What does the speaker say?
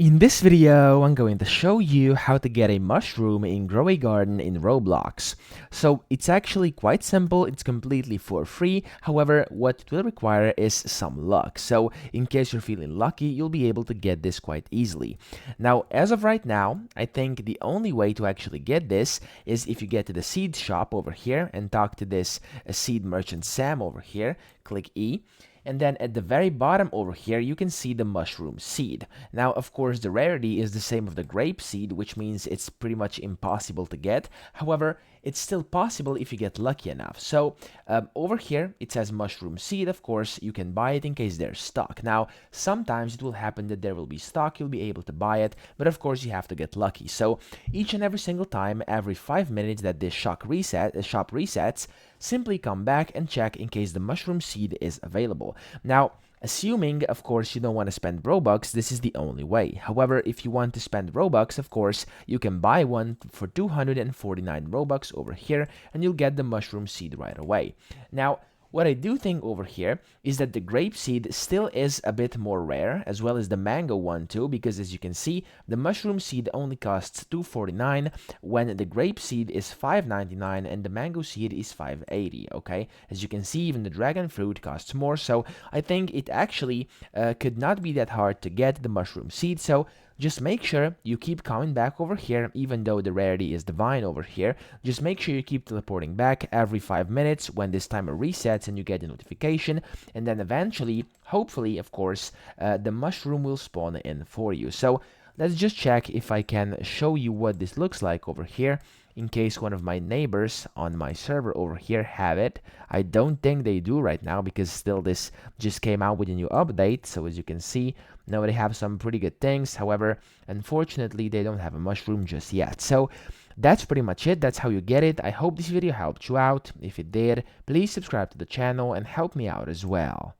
In this video, I'm going to show you how to get a mushroom in Grow a Garden in Roblox. So it's actually quite simple, it's completely for free. However, what it will require is some luck. So in case you're feeling lucky, you'll be able to get this quite easily. Now, as of right now, I think the only way to actually get this is if you get to the seed shop over here and talk to this seed merchant Sam over here, click E. And then at the very bottom over here, you can see the mushroom seed. Now, of course, the rarity is the same of the grape seed, which means it's pretty much impossible to get. However, it's still possible if you get lucky enough. So over here, it says mushroom seed. Of course, you can buy it in case there's stock. Now, sometimes it will happen that there will be stock. You'll be able to buy it, but of course, you have to get lucky. So each and every single time, every 5 minutes that this shop resets, simply come back and check in case the mushroom seed is available. Now, assuming, of course, you don't want to spend Robux, this is the only way. However, if you want to spend Robux, of course, you can buy one for 249 Robux over here, and you'll get the mushroom seed right away. Now, what I do think over here is that the grape seed still is a bit more rare, as well as the mango one too, because as you can see, the mushroom seed only costs 249, when the grape seed is 599 and the mango seed is 580, okay? As you can see, even the dragon fruit costs more, so I think it actually could not be that hard to get the mushroom seed, so just make sure you keep coming back over here, even though the rarity is divine over here. Just make sure you keep teleporting back every 5 minutes when this timer resets and you get a notification. And then eventually, hopefully, of course, the mushroom will spawn in for you. So let's just check if I can show you what this looks like over here, in case one of my neighbors on my server over here have it. I don't think they do right now because still this just came out with a new update. So as you can see, now they have some pretty good things. However, unfortunately, they don't have a mushroom just yet. So that's pretty much it. That's how you get it. I hope this video helped you out. If it did, please subscribe to the channel and help me out as well.